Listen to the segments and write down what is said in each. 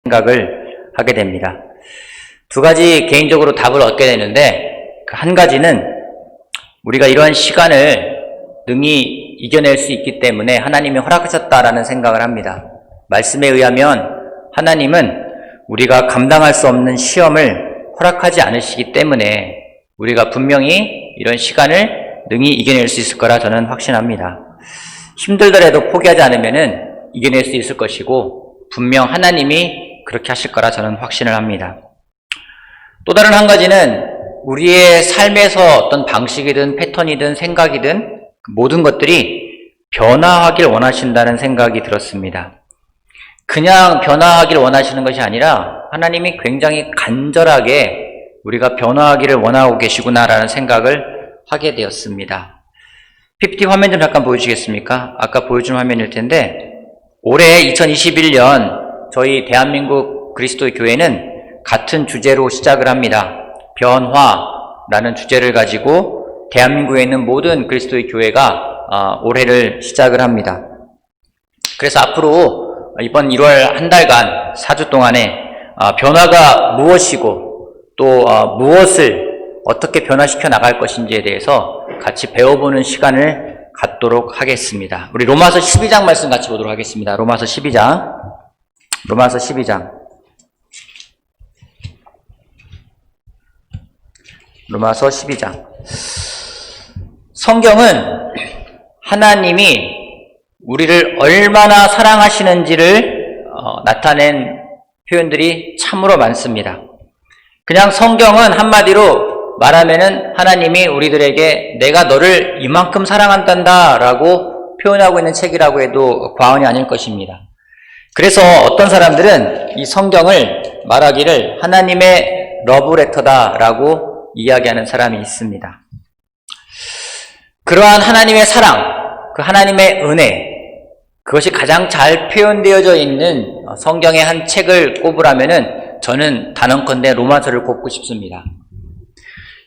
생각을 하게 됩니다. 두 가지 개인적으로 답을 얻게 되는데, 그 한 가지는 우리가 이러한 시간을 능히 이겨낼 수 있기 때문에 하나님이 허락하셨다라는 생각을 합니다. 말씀에 의하면 하나님은 우리가 감당할 수 없는 시험을 허락하지 않으시기 때문에 우리가 분명히 이런 시간을 능히 이겨낼 수 있을 거라 저는 확신합니다. 힘들더라도 포기하지 않으면은 이겨낼 수 있을 것이고, 분명 하나님이 그렇게 하실 거라 저는 확신을 합니다. 또 다른 한 가지는 우리의 삶에서 어떤 방식이든 패턴이든 생각이든 모든 것들이 변화하길 원하신다는 생각이 들었습니다. 그냥 변화하길 원하시는 것이 아니라 하나님이 굉장히 간절하게 우리가 변화하기를 원하고 계시구나라는 생각을 하게 되었습니다. PPT 화면 좀 잠깐 보여주시겠습니까? 아까 보여준 화면일 텐데, 올해 2021년 저희 대한민국 그리스도의 교회는 같은 주제로 시작을 합니다. 변화라는 주제를 가지고 대한민국에 있는 모든 그리스도의 교회가 올해를 시작을 합니다. 그래서 앞으로 이번 1월 한 달간 4주 동안에 변화가 무엇이고 또 무엇을 어떻게 변화시켜 나갈 것인지에 대해서 같이 배워보는 시간을 갖도록 하겠습니다. 우리 로마서 12장 말씀 같이 보도록 하겠습니다. 로마서 12장. 성경은 하나님이 우리를 얼마나 사랑하시는지를 나타낸 표현들이 참으로 많습니다. 그냥 성경은 한마디로 말하면은 하나님이 우리들에게 내가 너를 이만큼 사랑한단다 라고 표현하고 있는 책이라고 해도 과언이 아닐 것입니다. 그래서 어떤 사람들은 이 성경을 말하기를 하나님의 러브레터다 라고 이야기하는 사람이 있습니다. 그러한 하나님의 사랑, 그 하나님의 은혜, 그것이 가장 잘 표현되어져 있는 성경의 한 책을 꼽으라면은 저는 단언컨대 로마서를 꼽고 싶습니다.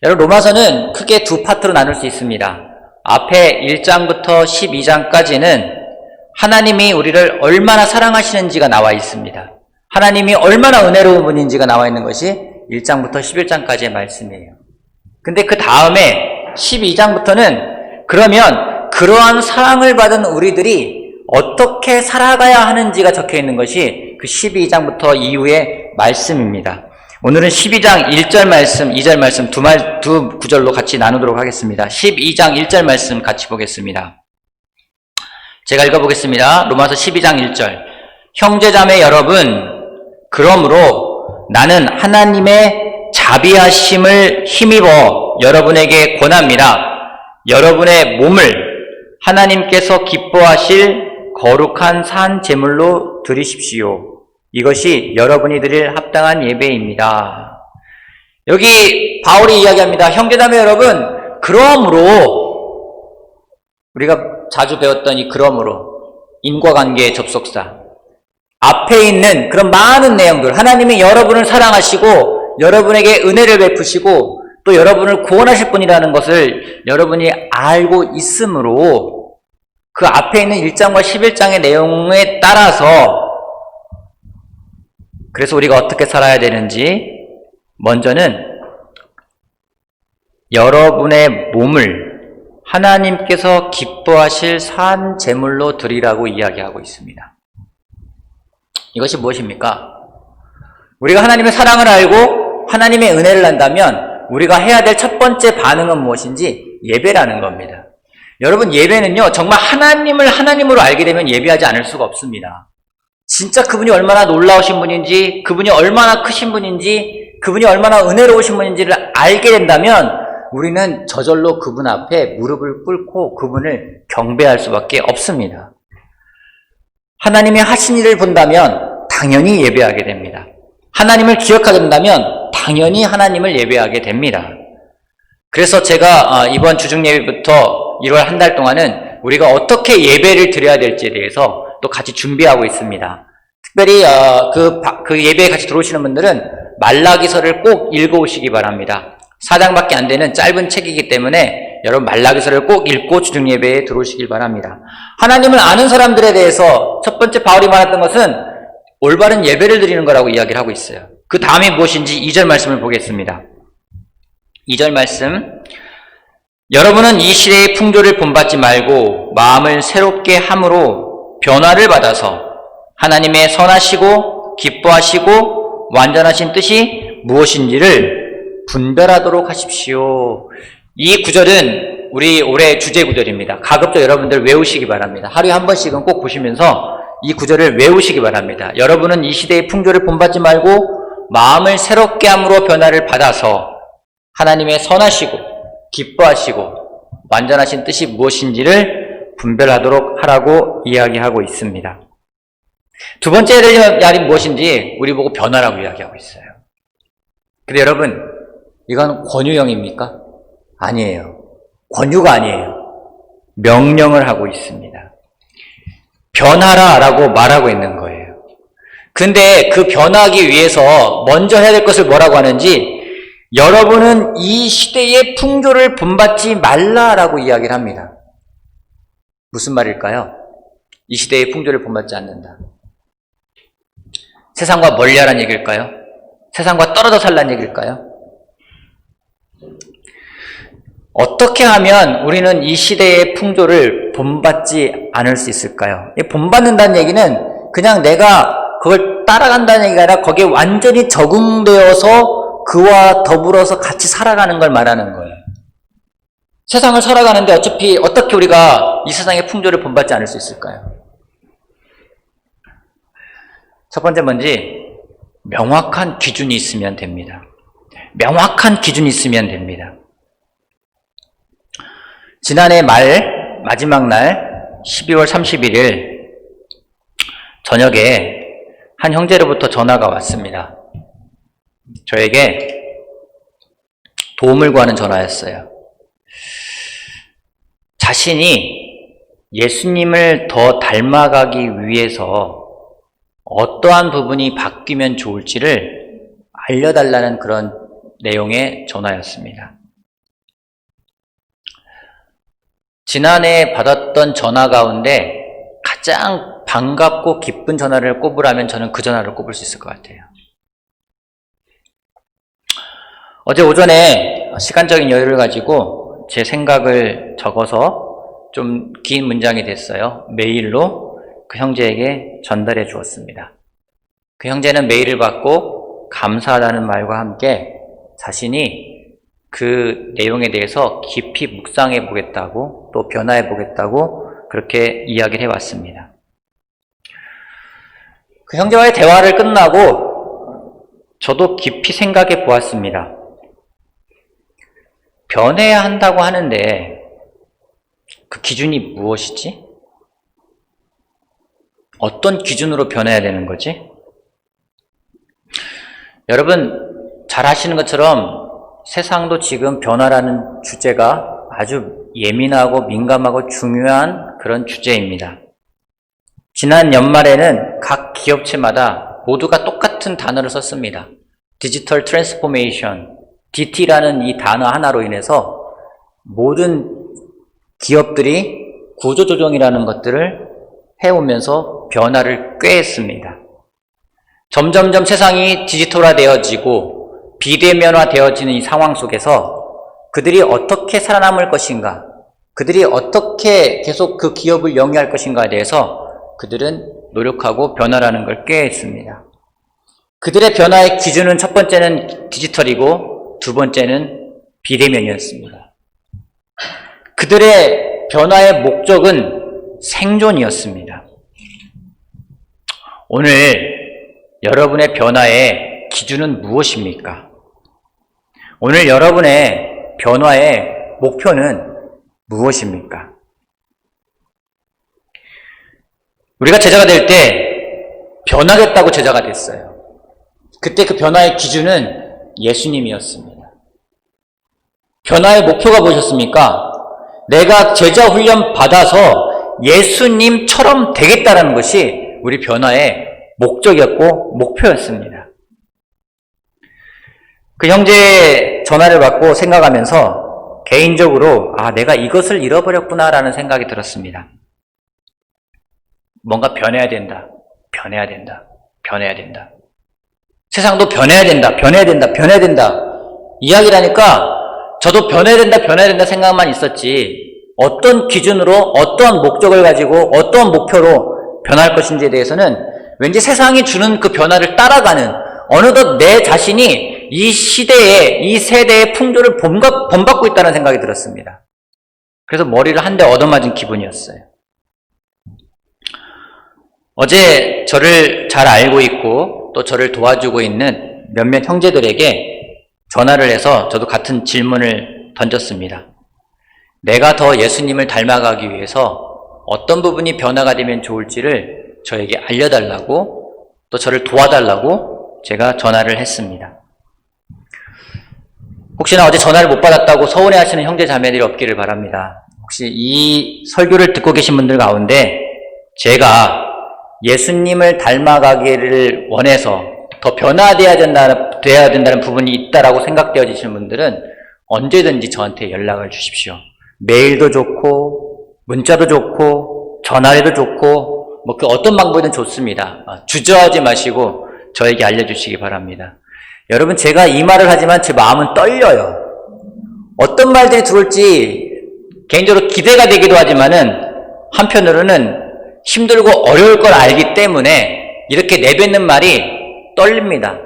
여러분, 로마서는 크게 두 파트로 나눌 수 있습니다. 앞에 1장부터 12장까지는 하나님이 우리를 얼마나 사랑하시는지가 나와 있습니다. 하나님이 얼마나 은혜로운 분인지가 나와 있는 것이 1장부터 11장까지의 말씀이에요. 근데 그 다음에 12장부터는 그러면 그러한 사랑을 받은 우리들이 어떻게 살아가야 하는지가 적혀 있는 것이 그 12장부터 이후의 말씀입니다. 오늘은 12장 1절 말씀, 2절 말씀 두 구절로 같이 나누도록 하겠습니다. 12장 1절 말씀 같이 보겠습니다. 제가 읽어보겠습니다. 로마서 12장 1절. 형제자매 여러분, 그러므로 나는 하나님의 자비하심을 힘입어 여러분에게 권합니다. 여러분의 몸을 하나님께서 기뻐하실 거룩한 산 제물로 드리십시오. 이것이 여러분이 드릴 합당한 예배입니다. 여기 바울이 이야기합니다. 형제자매 여러분, 그러므로, 우리가 자주 배웠던 이 그러므로, 인과관계의 접속사, 앞에 있는 그런 많은 내용들, 하나님이 여러분을 사랑하시고 여러분에게 은혜를 베푸시고 또 여러분을 구원하실 분이라는 것을 여러분이 알고 있으므로 그 앞에 있는 1장과 11장의 내용에 따라서, 그래서 우리가 어떻게 살아야 되는지, 먼저는 여러분의 몸을 하나님께서 기뻐하실 산 제물로 드리라고 이야기하고 있습니다. 이것이 무엇입니까? 우리가 하나님의 사랑을 알고 하나님의 은혜를 안다면 우리가 해야 될 첫 번째 반응은 무엇인지 예배라는 겁니다. 여러분, 예배는요, 정말 하나님을 하나님으로 알게 되면 예배하지 않을 수가 없습니다. 진짜 그분이 얼마나 놀라우신 분인지, 그분이 얼마나 크신 분인지, 그분이 얼마나 은혜로우신 분인지를 알게 된다면 우리는 저절로 그분 앞에 무릎을 꿇고 그분을 경배할 수밖에 없습니다. 하나님이 하신 일을 본다면 당연히 예배하게 됩니다. 하나님을 기억하게 된다면 당연히 하나님을 예배하게 됩니다. 그래서 제가 이번 주중 예배부터 1월 한 달 동안은 우리가 어떻게 예배를 드려야 될지에 대해서 또 같이 준비하고 있습니다. 특별히 그 예배에 같이 들어오시는 분들은 말라기서를 꼭 읽어오시기 바랍니다. 4장밖에 안 되는 짧은 책이기 때문에 여러분 말라기서를 꼭 읽고 주중 예배에 들어오시길 바랍니다. 하나님을 아는 사람들에 대해서 첫 번째 바울이 말했던 것은 올바른 예배를 드리는 거라고 이야기를 하고 있어요. 그 다음이 무엇인지 2절 말씀을 보겠습니다. 2절 말씀. 여러분은 이 시대의 풍조를 본받지 말고 마음을 새롭게 함으로 변화를 받아서 하나님의 선하시고 기뻐하시고 완전하신 뜻이 무엇인지를 분별하도록 하십시오. 이 구절은 우리 올해 주제 구절입니다. 가급적 여러분들 외우시기 바랍니다. 하루에 한 번씩은 꼭 보시면서 이 구절을 외우시기 바랍니다. 여러분은 이 시대의 풍조를 본받지 말고 마음을 새롭게 함으로 변화를 받아서 하나님의 선하시고 기뻐하시고 완전하신 뜻이 무엇인지를 분별하도록 하라고 이야기하고 있습니다. 두 번째 말이 무엇인지 우리 보고 변화라고 이야기하고 있어요. 근데 여러분, 이건 권유형입니까? 아니에요. 권유가 아니에요. 명령을 하고 있습니다. 변하라라고 말하고 있는 거예요. 근데 그 변하기 위해서 먼저 해야 될 것을 뭐라고 하는지, 여러분은 이 시대의 풍조를 본받지 말라라고 이야기를 합니다. 무슨 말일까요? 이 시대의 풍조를 본받지 않는다. 세상과 멀리하라는 얘기일까요? 세상과 떨어져 살라는 얘기일까요? 어떻게 하면 우리는 이 시대의 풍조를 본받지 않을 수 있을까요? 본받는다는 얘기는 그냥 내가 그걸 따라간다는 얘기가 아니라 거기에 완전히 적응되어서 그와 더불어서 같이 살아가는 걸 말하는 거예요. 세상을 살아가는데 어차피 어떻게 우리가 이 세상의 풍조를 본받지 않을 수 있을까요? 첫 번째 뭔지 명확한 기준이 있으면 됩니다. 명확한 기준이 있으면 됩니다. 지난해 마지막 날 12월 31일 저녁에 한 형제로부터 전화가 왔습니다. 저에게 도움을 구하는 전화였어요. 자신이 예수님을 더 닮아가기 위해서 어떠한 부분이 바뀌면 좋을지를 알려달라는 그런 내용의 전화였습니다. 지난해 받았던 전화 가운데 가장 반갑고 기쁜 전화를 꼽으라면 저는 그 전화를 꼽을 수 있을 것 같아요. 어제 오전에 시간적인 여유를 가지고 제 생각을 적어서 좀 긴 문장이 됐어요. 메일로 그 형제에게 전달해 주었습니다. 그 형제는 메일을 받고 감사하다는 말과 함께 자신이 그 내용에 대해서 깊이 묵상해 보겠다고 또 변화해 보겠다고 그렇게 이야기를 해왔습니다. 그 형제와의 대화를 끝나고 저도 깊이 생각해 보았습니다. 변해야 한다고 하는데 그 기준이 무엇이지? 어떤 기준으로 변해야 되는 거지? 여러분 잘 아시는 것처럼 세상도 지금 변화라는 주제가 아주 예민하고 민감하고 중요한 그런 주제입니다. 지난 연말에는 각 기업체마다 모두가 똑같은 단어를 썼습니다. 디지털 트랜스포메이션, DT라는 이 단어 하나로 인해서 모든 기업들이 구조조정이라는 것들을 해오면서 변화를 꾀했습니다. 점점점 세상이 디지털화되어지고 비대면화되어지는 이 상황 속에서 그들이 어떻게 살아남을 것인가, 그들이 어떻게 계속 그 기업을 영위할 것인가에 대해서 그들은 노력하고 변화라는 걸 꾀했습니다. 그들의 변화의 기준은 첫 번째는 디지털이고 두 번째는 비대면이었습니다. 그들의 변화의 목적은 생존이었습니다. 오늘 여러분의 변화의 기준은 무엇입니까? 오늘 여러분의 변화의 목표는 무엇입니까? 우리가 제자가 될 때 변하겠다고 제자가 됐어요. 그때 그 변화의 기준은 예수님이었습니다. 변화의 목표가 무엇이었습니까? 내가 제자 훈련 받아서 예수님처럼 되겠다라는 것이 우리 변화의 목적이었고 목표였습니다. 그 형제의 전화를 받고 생각하면서 개인적으로 내가 이것을 잃어버렸구나라는 생각이 들었습니다. 뭔가 변해야 된다. 변해야 된다. 변해야 된다. 세상도 변해야 된다. 변해야 된다. 변해야 된다. 이야기를 하니까 저도 변해야 된다. 변해야 된다 생각만 있었지 어떤 기준으로 어떤 목적을 가지고 어떤 목표로 변할 것인지에 대해서는 왠지 세상이 주는 그 변화를 따라가는 어느덧 내 자신이 이 시대에 이 세대의 풍조를 본받고 있다는 생각이 들었습니다. 그래서 머리를 한 대 얻어맞은 기분이었어요. 어제 저를 잘 알고 있고 또 저를 도와주고 있는 몇몇 형제들에게 전화를 해서 저도 같은 질문을 던졌습니다. 내가 더 예수님을 닮아가기 위해서 어떤 부분이 변화가 되면 좋을지를 저에게 알려달라고 또 저를 도와달라고 제가 전화를 했습니다. 혹시나 어제 전화를 못 받았다고 서운해하시는 형제 자매들이 없기를 바랍니다. 혹시 이 설교를 듣고 계신 분들 가운데 제가 예수님을 닮아가기를 원해서 더 변화되어야 된다는 부분이 있다라고 생각되어지시는 분들은 언제든지 저한테 연락을 주십시오. 메일도 좋고 문자도 좋고 전화해도 좋고 뭐 그 어떤 방법이든 좋습니다. 주저하지 마시고 저에게 알려주시기 바랍니다. 여러분 제가 이 말을 하지만 제 마음은 떨려요. 어떤 말들이 들어올지 개인적으로 기대가 되기도 하지만은 한편으로는 힘들고 어려울 걸 알기 때문에 이렇게 내뱉는 말이 떨립니다.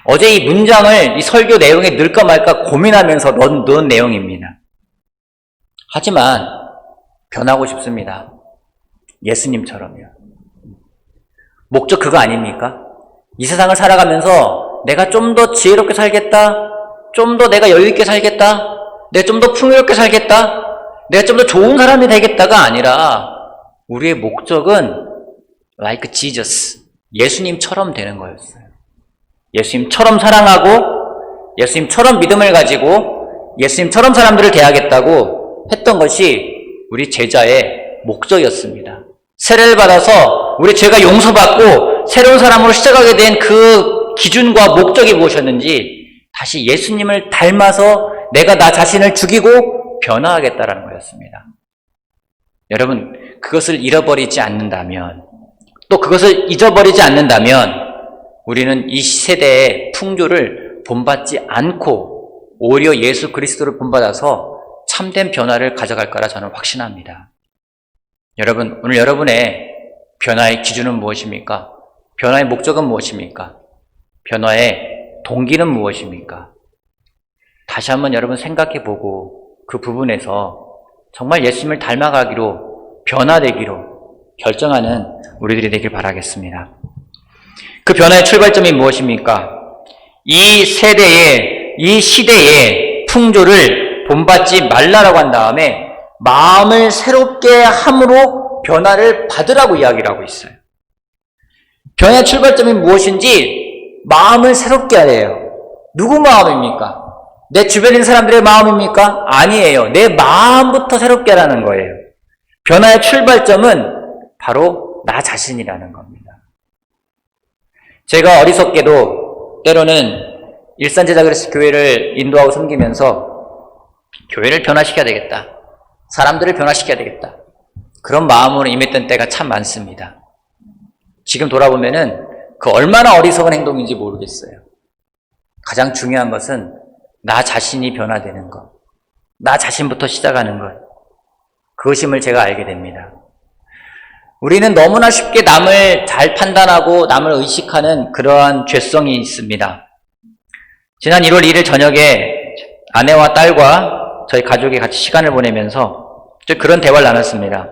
어제 이 문장을 이 설교 내용에 넣을까 말까 고민하면서 넣은 내용입니다. 하지만 변하고 싶습니다. 예수님처럼요. 목적 그거 아닙니까? 이 세상을 살아가면서 내가 좀 더 지혜롭게 살겠다, 좀 더 내가 여유 있게 살겠다, 내가 좀 더 풍요롭게 살겠다, 내가 좀 더 좋은 사람이 되겠다가 아니라 우리의 목적은 like Jesus, 예수님처럼 되는 거였어요. 예수님처럼 사랑하고 예수님처럼 믿음을 가지고 예수님처럼 사람들을 대하겠다고 했던 것이 우리 제자의 목적이었습니다. 세례를 받아서 우리 죄가 용서받고 새로운 사람으로 시작하게 된 그 기준과 목적이 무엇이었는지 다시 예수님을 닮아서 내가 나 자신을 죽이고 변화하겠다라는 거였습니다. 여러분 그것을 잃어버리지 않는다면 또 그것을 잊어버리지 않는다면 우리는 이 세대의 풍조를 본받지 않고 오히려 예수 그리스도를 본받아서 참된 변화를 가져갈 거라 저는 확신합니다. 여러분 오늘 여러분의 변화의 기준은 무엇입니까? 변화의 목적은 무엇입니까? 변화의 동기는 무엇입니까? 다시 한번 여러분 생각해보고 그 부분에서 정말 예수님을 닮아가기로 변화되기로 결정하는 우리들이 되길 바라겠습니다. 그 변화의 출발점이 무엇입니까? 이 세대의 이 시대의 풍조를 본받지 말라라고 한 다음에 마음을 새롭게 함으로 변화를 받으라고 이야기를 하고 있어요. 변화의 출발점이 무엇인지 마음을 새롭게 하래요. 누구 마음입니까? 내 주변에 있는 사람들의 마음입니까? 아니에요. 내 마음부터 새롭게 하라는 거예요. 변화의 출발점은 바로 나 자신이라는 겁니다. 제가 어리석게도 때로는 일산제자그리스 교회를 인도하고 섬기면서 교회를 변화시켜야 되겠다. 사람들을 변화시켜야 되겠다. 그런 마음으로 임했던 때가 참 많습니다. 지금 돌아보면은 그 얼마나 어리석은 행동인지 모르겠어요. 가장 중요한 것은 나 자신이 변화되는 것. 나 자신부터 시작하는 것. 그것임을 제가 알게 됩니다. 우리는 너무나 쉽게 남을 잘 판단하고 남을 의식하는 그러한 죄성이 있습니다. 지난 1월 1일 저녁에 아내와 딸과 저희 가족이 같이 시간을 보내면서 그런 대화를 나눴습니다.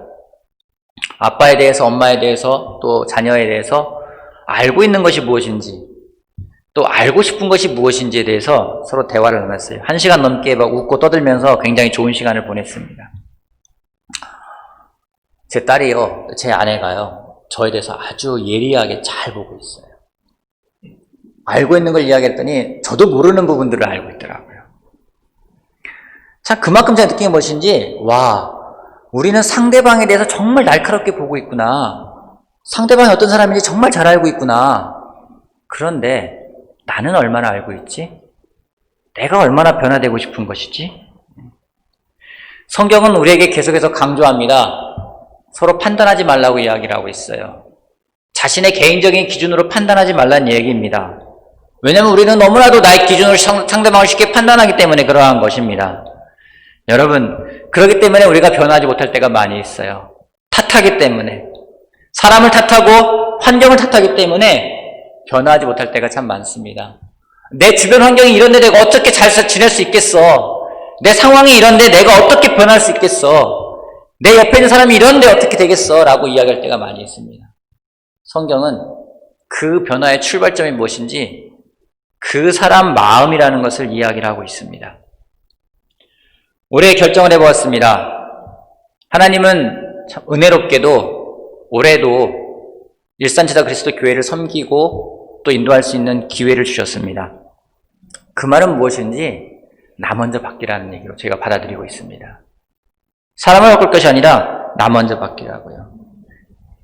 아빠에 대해서, 엄마에 대해서, 또 자녀에 대해서 알고 있는 것이 무엇인지, 또 알고 싶은 것이 무엇인지에 대해서 서로 대화를 나눴어요. 1시간 넘게 막 웃고 떠들면서 굉장히 좋은 시간을 보냈습니다. 제 딸이요, 제 아내가요, 저에 대해서 아주 예리하게 잘 보고 있어요. 알고 있는 걸 이야기했더니 저도 모르는 부분들을 알고 있더라고요. 참 그만큼 제가 느낀 게 무엇인지, 와, 우리는 상대방에 대해서 정말 날카롭게 보고 있구나. 상대방이 어떤 사람인지 정말 잘 알고 있구나. 그런데 나는 얼마나 알고 있지? 내가 얼마나 변화되고 싶은 것이지? 성경은 우리에게 계속해서 강조합니다. 서로 판단하지 말라고 이야기를 하고 있어요. 자신의 개인적인 기준으로 판단하지 말라는 얘기입니다. 왜냐하면 우리는 너무나도 나의 기준으로 상대방을 쉽게 판단하기 때문에 그러한 것입니다. 여러분, 그렇기 때문에 우리가 변하지 못할 때가 많이 있어요. 탓하기 때문에. 사람을 탓하고 환경을 탓하기 때문에 변화하지 못할 때가 참 많습니다. 내 주변 환경이 이런데 내가 어떻게 잘 지낼 수 있겠어? 내 상황이 이런데 내가 어떻게 변할 수 있겠어? 내 옆에 있는 사람이 이런데 어떻게 되겠어? 라고 이야기할 때가 많이 있습니다. 성경은 그 변화의 출발점이 무엇인지 그 사람 마음이라는 것을 이야기를 하고 있습니다. 올해 결정을 해보았습니다. 하나님은 참 은혜롭게도 올해도 일산지사 그리스도 교회를 섬기고 또 인도할 수 있는 기회를 주셨습니다. 그 말은 무엇인지 나 먼저 바뀌라는 얘기로 제가 받아들이고 있습니다. 사람을 바꿀 것이 아니라 나 먼저 바뀌라고요.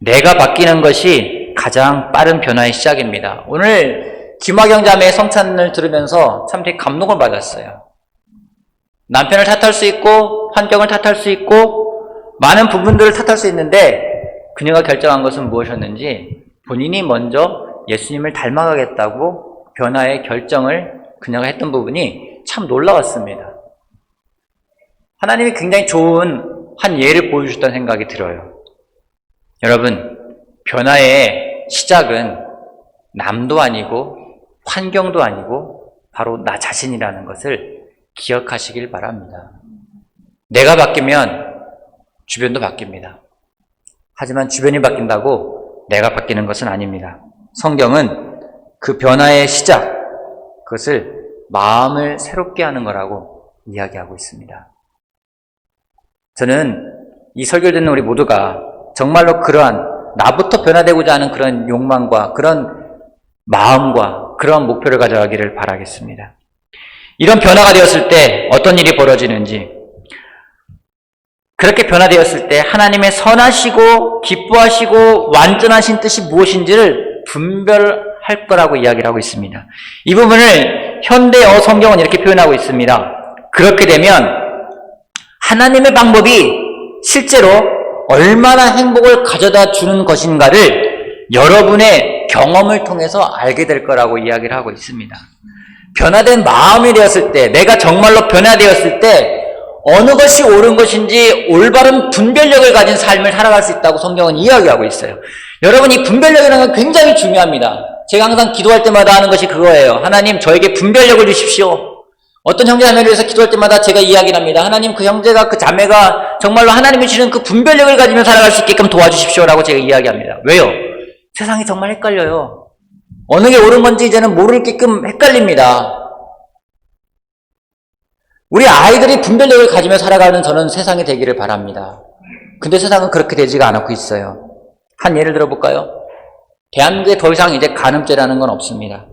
내가 바뀌는 것이 가장 빠른 변화의 시작입니다. 오늘 김화경 자매의 성찬을 들으면서 참 되게 감동을 받았어요. 남편을 탓할 수 있고 환경을 탓할 수 있고 많은 부분들을 탓할 수 있는데 그녀가 결정한 것은 무엇이었는지 본인이 먼저 예수님을 닮아가겠다고 변화의 결정을 그녀가 했던 부분이 참 놀라웠습니다. 하나님이 굉장히 좋은 한 예를 보여주셨다는 생각이 들어요. 여러분, 변화의 시작은 남도 아니고 환경도 아니고 바로 나 자신이라는 것을 기억하시길 바랍니다. 내가 바뀌면 주변도 바뀝니다. 하지만 주변이 바뀐다고 내가 바뀌는 것은 아닙니다. 성경은 그 변화의 시작, 그것을 마음을 새롭게 하는 거라고 이야기하고 있습니다. 저는 이 설교를 듣는 우리 모두가 정말로 그러한 나부터 변화되고자 하는 그런 욕망과 그런 마음과 그런 목표를 가져가기를 바라겠습니다. 이런 변화가 되었을 때 어떤 일이 벌어지는지, 그렇게 변화되었을 때 하나님의 선하시고 기뻐하시고 완전하신 뜻이 무엇인지를 분별할 거라고 이야기를 하고 있습니다. 이 부분을 현대어 성경은 이렇게 표현하고 있습니다. 그렇게 되면 하나님의 방법이 실제로 얼마나 행복을 가져다 주는 것인가를 여러분의 경험을 통해서 알게 될 거라고 이야기를 하고 있습니다. 변화된 마음이 되었을 때, 내가 정말로 변화되었을 때 어느 것이 옳은 것인지 올바른 분별력을 가진 삶을 살아갈 수 있다고 성경은 이야기하고 있어요. 여러분, 이 분별력이라는 건 굉장히 중요합니다. 제가 항상 기도할 때마다 하는 것이 그거예요. 하나님, 저에게 분별력을 주십시오. 어떤 형제 자매를 위해서 기도할 때마다 제가 이야기를 합니다. 하나님, 그 형제가 그 자매가 정말로 하나님이 주시는 그 분별력을 가지며 살아갈 수 있게끔 도와주십시오라고 제가 이야기합니다. 왜요? 세상이 정말 헷갈려요. 어느 게 옳은 건지 이제는 모르게끔 헷갈립니다. 우리 아이들이 분별력을 가지며 살아가는 저는 세상이 되기를 바랍니다. 근데 세상은 그렇게 되지가 않고 있어요. 한 예를 들어볼까요? 대한민국에 더 이상 이제 간음죄라는 건 없습니다.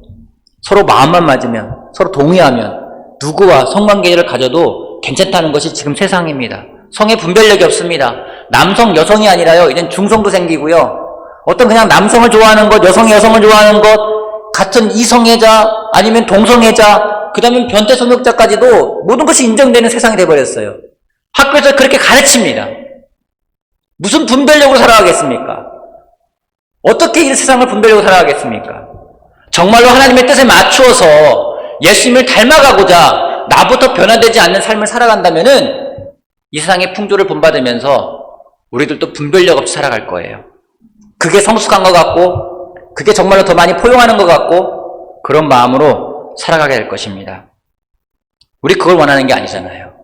서로 마음만 맞으면, 서로 동의하면 누구와 성관계를 가져도 괜찮다는 것이 지금 세상입니다. 성의 분별력이 없습니다. 남성, 여성이 아니라요, 이젠 중성도 생기고요. 어떤 그냥 남성을 좋아하는 것, 여성이 여성을 좋아하는 것, 같은 이성애자, 아니면 동성애자, 그 다음에 변태성욕자까지도 모든 것이 인정되는 세상이 돼버렸어요. 학교에서 그렇게 가르칩니다. 무슨 분별력으로 살아가겠습니까? 어떻게 이 세상을 분별력으로 살아가겠습니까? 정말로 하나님의 뜻에 맞추어서 예수님을 닮아가고자 나부터 변화되지 않는 삶을 살아간다면은 이 세상의 풍조를 본받으면서 우리들도 분별력 없이 살아갈 거예요. 그게 성숙한 것 같고, 그게 정말로 더 많이 포용하는 것 같고, 그런 마음으로 살아가게 될 것입니다. 우리 그걸 원하는 게 아니잖아요.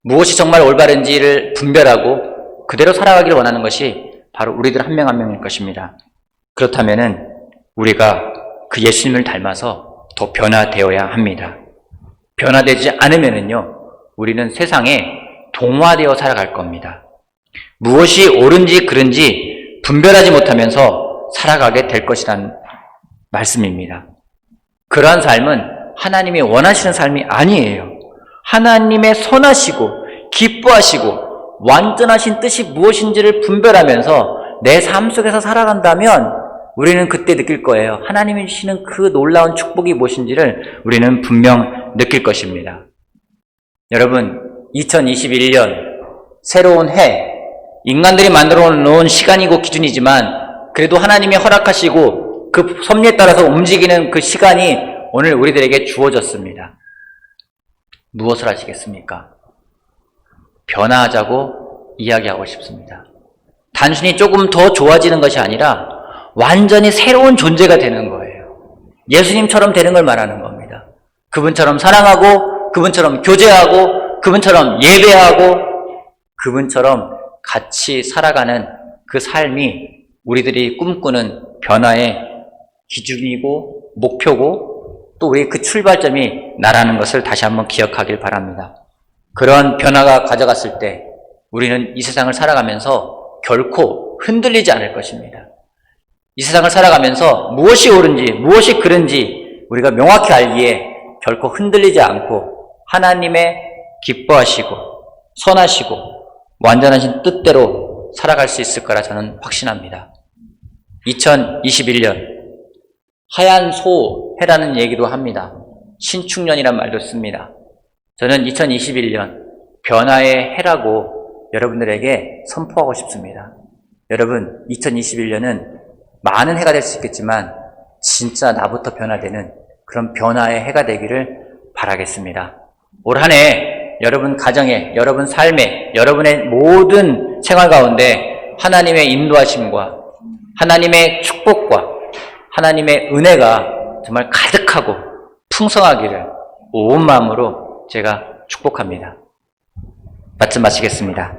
무엇이 정말 올바른지를 분별하고 그대로 살아가기를 원하는 것이 바로 우리들 한 명 한 명일 것입니다. 그렇다면은 우리가 그 예수님을 닮아서 더 변화되어야 합니다. 변화되지 않으면은요, 우리는 세상에 동화되어 살아갈 겁니다. 무엇이 옳은지 그른지 분별하지 못하면서 살아가게 될 것이라는 말씀입니다. 그러한 삶은 하나님이 원하시는 삶이 아니에요. 하나님의 선하시고 기뻐하시고 완전하신 뜻이 무엇인지를 분별하면서 내 삶 속에서 살아간다면 우리는 그때 느낄 거예요. 하나님이 주시는 그 놀라운 축복이 무엇인지를 우리는 분명 느낄 것입니다. 여러분, 2021년 새로운 해, 인간들이 만들어 놓은 시간이고 기준이지만 그래도 하나님이 허락하시고 그 섭리에 따라서 움직이는 그 시간이 오늘 우리들에게 주어졌습니다. 무엇을 하시겠습니까? 변화하자고 이야기하고 싶습니다. 단순히 조금 더 좋아지는 것이 아니라 완전히 새로운 존재가 되는 거예요. 예수님처럼 되는 걸 말하는 겁니다. 그분처럼 사랑하고, 그분처럼 교제하고, 그분처럼 예배하고, 그분처럼 같이 살아가는 그 삶이 우리들이 꿈꾸는 변화의 기준이고 목표고 또 우리의 그 출발점이 나라는 것을 다시 한번 기억하길 바랍니다. 그런 변화가 가져갔을 때 우리는 이 세상을 살아가면서 결코 흔들리지 않을 것입니다. 이 세상을 살아가면서 무엇이 옳은지 무엇이 그른지 우리가 명확히 알기에 결코 흔들리지 않고 하나님의 기뻐하시고 선하시고 완전하신 뜻대로 살아갈 수 있을 거라 저는 확신합니다. 2021년 하얀 소해라는 얘기도 합니다. 신축년이란 말도 씁니다. 저는 2021년 변화의 해라고 여러분들에게 선포하고 싶습니다. 여러분, 2021년은 많은 해가 될 수 있겠지만 진짜 나부터 변화되는 그런 변화의 해가 되기를 바라겠습니다. 올 한 해 여러분 가정에, 여러분 삶에, 여러분의 모든 생활 가운데 하나님의 인도하심과 하나님의 축복과 하나님의 은혜가 정말 가득하고 풍성하기를 온 마음으로 제가 축복합니다. 말씀 마치겠습니다.